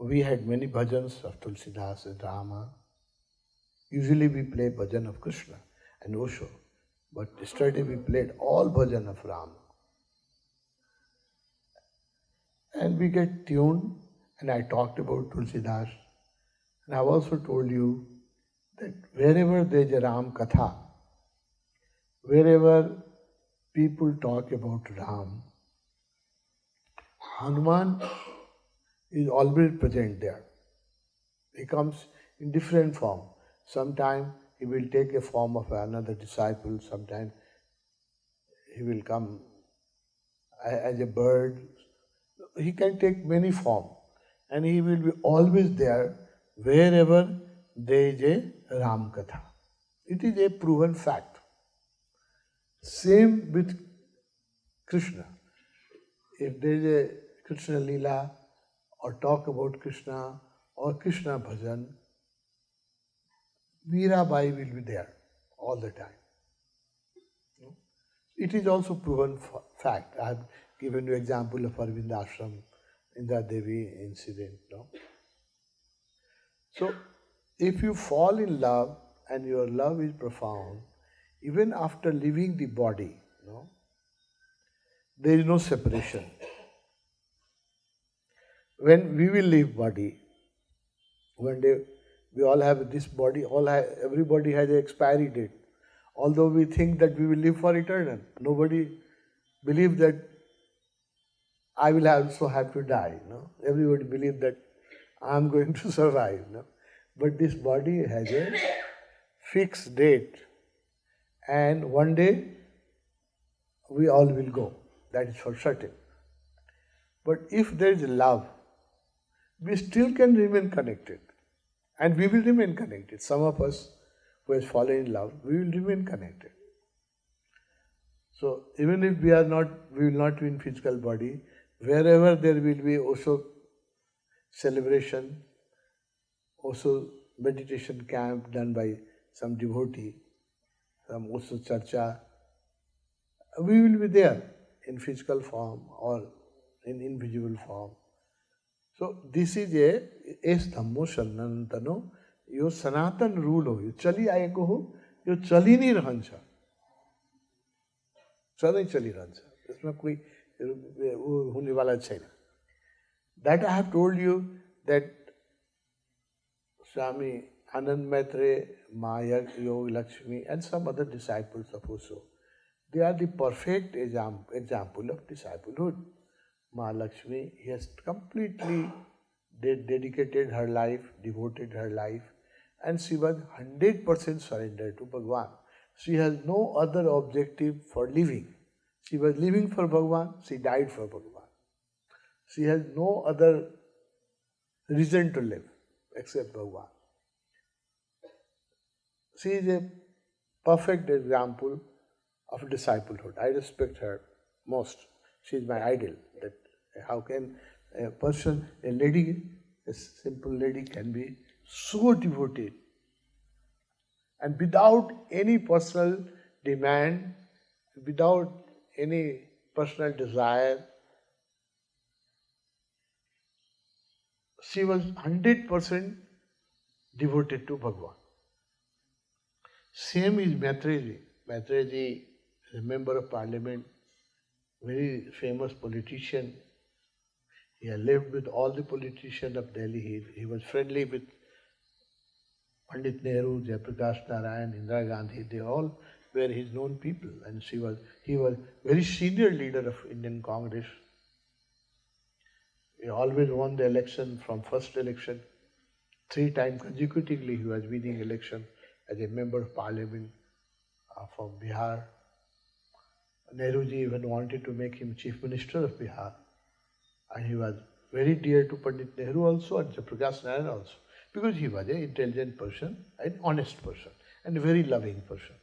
we had many bhajans of Tulsidas and Rama. Usually we play bhajan of Krishna and Osho, but yesterday we played all bhajan of Rama. And we get tuned, and I talked about Tulsidas, and I've also told you that wherever there's a Ram Katha, wherever people talk about Ram, Hanuman is always present there. He comes in different form. Sometimes he will take a form of another disciple, sometimes he will come as a bird. He can take many forms, and he will be always there wherever there is a Ram Katha. It is a proven fact. Same with Krishna. If there is a Krishna Leela or talk about Krishna or Krishna Bhajan, Mirabai will be there all the time. It is also proven fact. I have given you example of Arvind Ashram, Indra Devi incident. No? So, if you fall in love and your love is profound, even after leaving the body, there is no separation. When we will leave body, one day we all have this body, everybody has an expiry date. Although we think that we will live for eternal, nobody believes that I will also have to die. No? Everybody believes that I am going to survive. No? But this body has a fixed date, and one day we all will go. That is for certain. But if there is love, we still can remain connected. And we will remain connected. Some of us who has fallen in love, we will remain connected. So even if we will not be in physical body, wherever there will be also celebration, also meditation camp done by some devotee, some also charcha, we will be there in physical form or in invisible form. So this is a es dhammo sannantano, yo Sanatan rule हो, यो चली आएको हो, यो चली नै रहन्छ, सधैँ चलिरहन्छ, यसमा कोई हुनेवाला छैन. That I have told you that Swami Anand Maitre, Maya Yogi Lakshmi and some other disciples of Osho, they are the perfect example of disciplehood. Mahalakshmi, he has completely dedicated her life, devoted her life, and she was 100% surrendered to Bhagavan. She has no other objective for living. She was living for Bhagavan, she died for Bhagavan. She has no other reason to live except Bhagavan. She is a perfect example of disciplehood. I respect her most. She is my idol. That how can a person, a lady, a simple lady can be so devoted and without any personal demand, without any personal desire. She was 100% devoted to Bhagavan. Same is Maitreji. Maitreji is a member of parliament, very famous politician. He had lived with all the politicians of Delhi. He was friendly with Pandit Nehru, Jayaprakash Narayan, Indira Gandhi. They all were his known people. And he was very senior leader of Indian Congress. He always won the election from first election. 3 times consecutively he was winning election as a member of parliament from Bihar. Nehruji even wanted to make him chief minister of Bihar. And he was very dear to Pandit Nehru also and Jayaprakash Narayan also, because he was an intelligent person, an honest person, and a very loving person.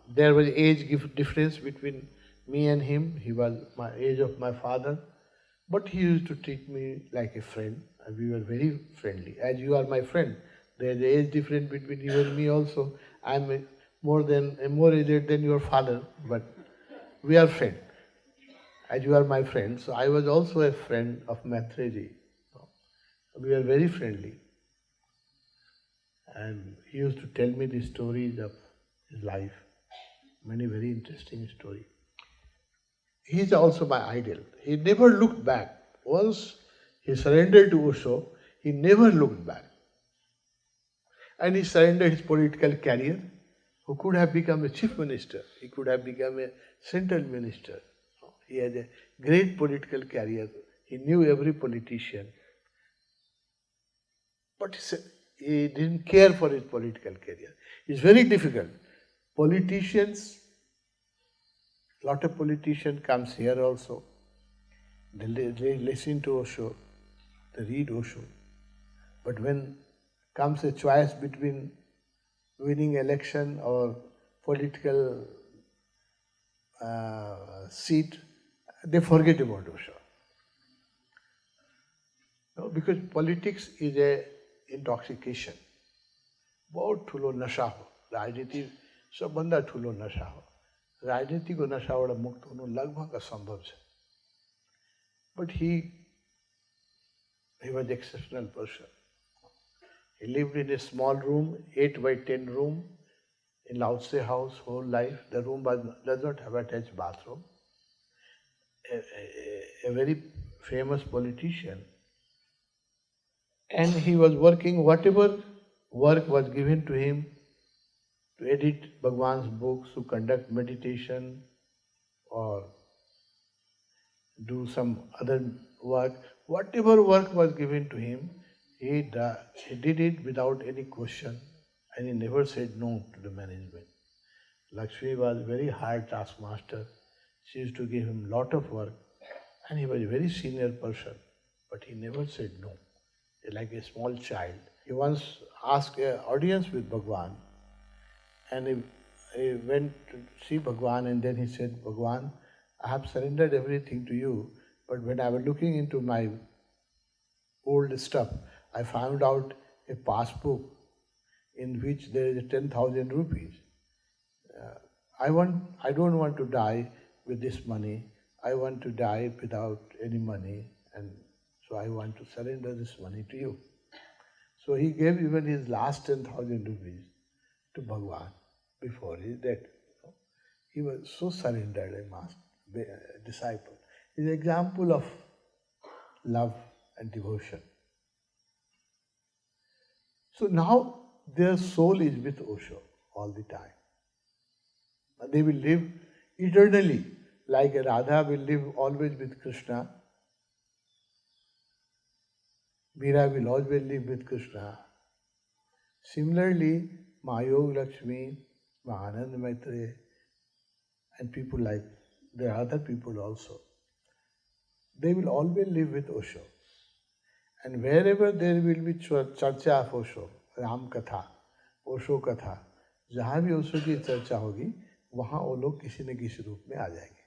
There was age difference between me and him. He was my age of my father, but he used to treat me like a friend, and we were very friendly. As you are my friend, there is age difference between you and me also. I am more aged than your father, but we are friends. As you are my friend, so I was also a friend of Maitreji. We were very friendly. And he used to tell me the stories of his life, many very interesting stories. He is also my idol. He never looked back. Once he surrendered to Osho, he never looked back. And he surrendered his political career. Who could have become a chief minister? He could have become a central minister. He had a great political career. He knew every politician. But he didn't care for his political career. It's very difficult. Politicians, lot of politicians comes here also. They listen to Osho, they read Osho. But when comes a choice between winning election or political seat, they forget about Osho. No, because politics is a intoxication. बहुत ठुलो नशा हो, राजनीति सबभन्दा ठुलो नशा हो. राजनीतिको नशाबाट मुक्त हुनु लगभग असम्भव छ. But he was exceptional person. He lived in a small room, 8 by 10 room, in Lao Tse house whole life. The room does not have attached bathroom. A very famous politician. And he was working, whatever work was given to him, to edit Bhagwan's books, to conduct meditation, or do some other work. Whatever work was given to him, he did it without any question, and he never said no to the management. Lakshmi was a very hard taskmaster. She used to give him lot of work, and he was a very senior person, but he never said no. Like a small child. He once asked an audience with Bhagwan, and he went to see Bhagwan, and then he said, Bhagwan, I have surrendered everything to you, but when I was looking into my old stuff, I found out a passbook in which there is 10,000 rupees. I don't want to die with this money. I want to die without any money, and so I want to surrender this money to you. So he gave even his last 10,000 rupees to Bhagwan before his death. He was so surrendered, a disciple. He's an example of love and devotion. So now their soul is with Osho all the time. And they will live eternally, like Radha will live always with Krishna. Meera will always live with Krishna. Similarly, Mahayog Lakshmi, Mahanand Maitre, and people like, there are other people also, they will always live with Osho. And wherever there will be charcha of Osho, Ram Katha, Osho Katha, जहाँ भी ओशो की चर्चा होगी, वहाँ वो लोग किसी न किसी रूप में आ जाएंगे.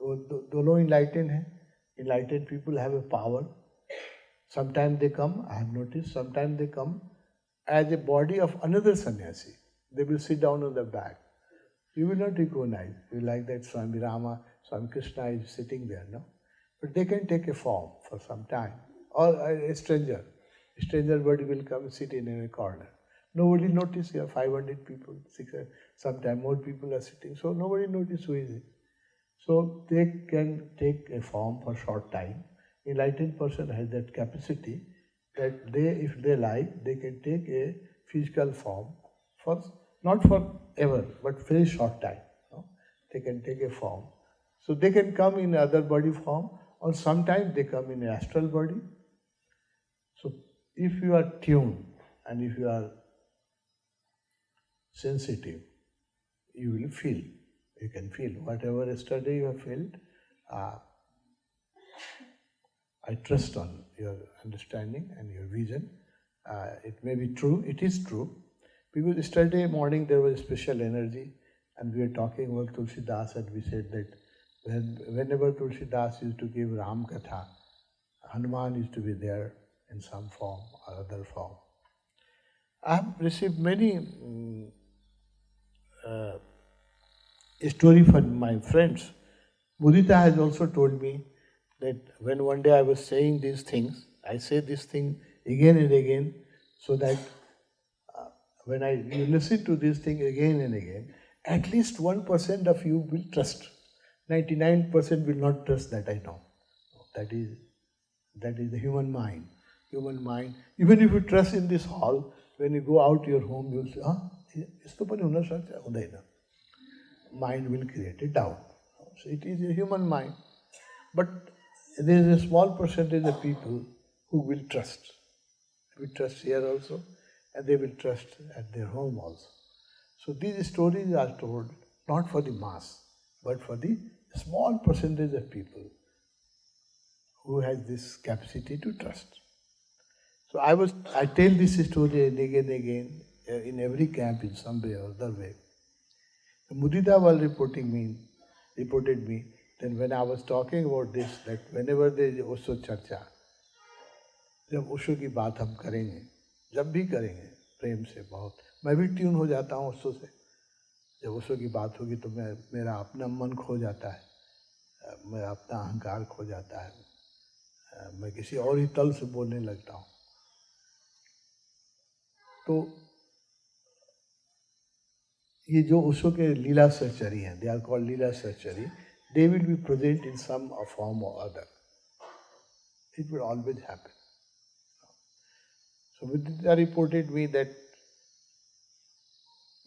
वो दोनों enlightened हैं. Enlightened people have a power. Sometimes they come, I have noticed, sometimes they come as a body of another sannyasi. They will sit down on the back. You will not recognize. You like that Swami Rama, Swami Krishna is sitting there, no? But they can take a form for some time. Or a stranger. A stranger body will come and sit in a corner. Nobody notices here, 500 people, 600, sometimes more people are sitting. So nobody notices who is it. So they can take a form for short time. Enlightened person has that capacity that they, if they like, they can take a physical form for, not for ever, but very short time. No? They can take a form. So they can come in other body form, or sometimes they come in astral body. So if you are tuned and if you are sensitive, you will feel. You can feel whatever yesterday you have felt. I trust on your understanding and your vision. It may be true, it is true. Because yesterday morning there was special energy, and we were talking about Tulsi Das, and we said that whenever Tulsi Das used to give Ram Katha, Hanuman used to be there in some form or other form. I have received many stories from my friends. Mudita has also told me that when one day I was saying these things, I say this thing again and again so that when you listen to this thing again and again, at least 1% of you will trust. 99% will not trust that I know. That is the human mind. Human mind. Even if you trust in this hall, when you go out your home, you will say, isto pani hona sakta hai, na. Mind will create a doubt. So it is a human mind. But there is a small percentage of people who will trust. We trust here also, and they will trust at their home also. So these stories are told not for the mass, but for the small percentage of people who has this capacity to trust. So I tell this story again and again in every camp in some way or other way. Mudita was reported me, then when I was talking about this, that whenever there is Osho Charcha, जब ओशो की बात हम करेंगे, जब भी करेंगे प्रेम से बहुत, मैं भी ट्यून हो जाता हूँ ओशो से. जब ओशो की बात होगी तो मेरा अपना मन खो जाता है, मेरा अपना अहंकार खो जाता है, मैं किसी और ही तल से बोलने लगता हूँ. तो ये जो ओशो के लीला सहचरी हैं, they are called Leela Sahachari, they will be present in some form or other. It will always happen. So Vidya reported me that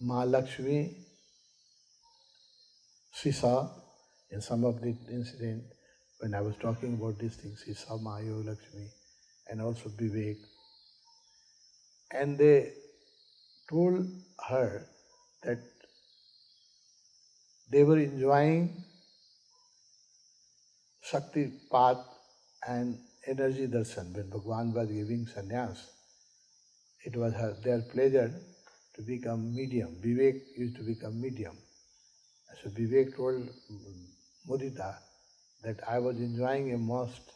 Mahalakshmi, she saw in some of the incident when I was talking about these things, she saw Mahayoga Lakshmi and also Vivek. And they told her that they were enjoying Shakti path and energy darshan when Bhagavan was giving sannyas. It was their pleasure to become medium. Vivek used to become medium. So Vivek told Mudita that I was enjoying a most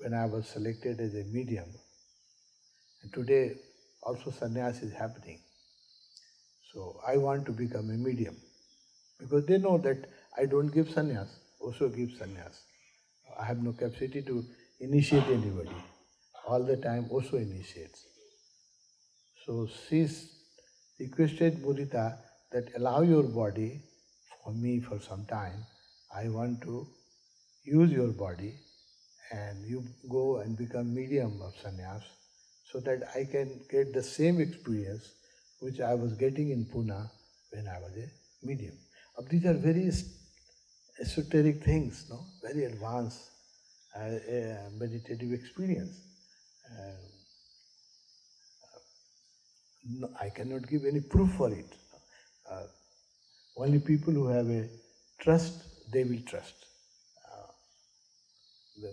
when I was selected as a medium. And today also sannyas is happening. So I want to become a medium. Because they know that I don't give sannyas, Osho gives sannyas. I have no capacity to initiate anybody. All the time Osho initiates. So she requested Mudita that allow your body for me for some time. I want to use your body and you go and become medium of sannyas so that I can get the same experience which I was getting in Pune when I was a medium. These are very esoteric things, no? Very advanced meditative experience. No, I cannot give any proof for it. Only people who have a trust, they will trust.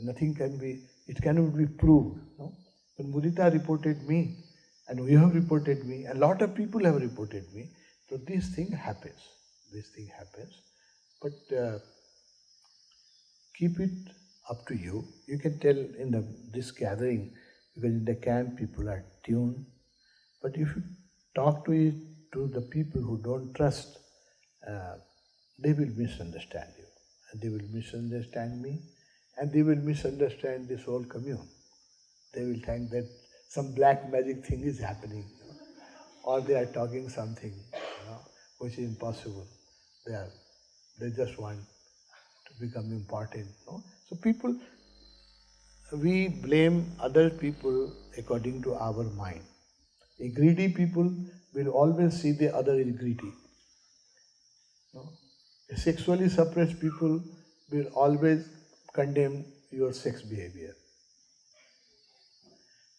Nothing can be, it cannot be proved. No? When Mudita reported me, and you have reported me, a lot of people have reported me, so this thing happens. This thing happens. But keep it up to you. You can tell in this gathering, because in the camp people are tuned. But if you talk to the people who don't trust, they will misunderstand you. And they will misunderstand me. And they will misunderstand this whole commune. They will think that some black magic thing is happening. Or they are talking something which is impossible. They just want to become important. No? So people, we blame other people according to our mind. A greedy people will always see the other is greedy. No? A sexually suppressed people will always condemn your sex behavior.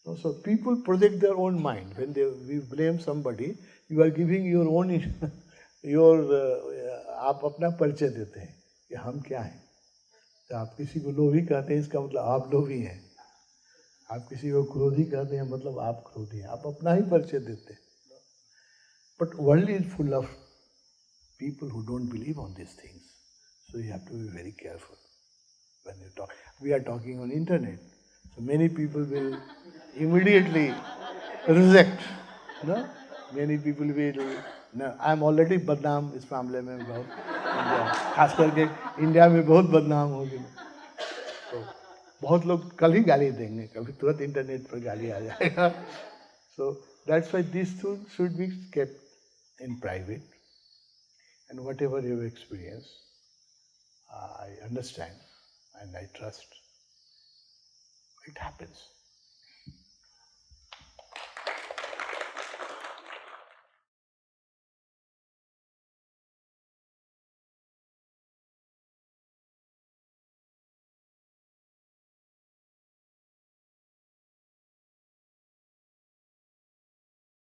No? So people project their own mind. When we blame somebody, you are giving your own, आप अपना परिचय देते हैं कि हम क्या हैं. तो आप किसी को लोभी कहते हैं, इसका मतलब आप लोभी हैं. आप किसी को क्रोधी कहते हैं, मतलब आप क्रोधी हैं. आप अपना ही परिचय देते हैं. But world is full of people who don't believe on these things. So you have to be very careful when you talk. We are talking on internet. So many people will immediately reject. No? Many people will. No, I am already बदनाम इस मामले में बहुत. खास करके India में बहुत बदनाम हो गया. So बहुत लोग कल ही गाली देंगे, कभी तुरंत इंटरनेट पर गाली आ जाएगा. So that's why these things should be kept in private. And whatever you experience, I understand and I trust it happens.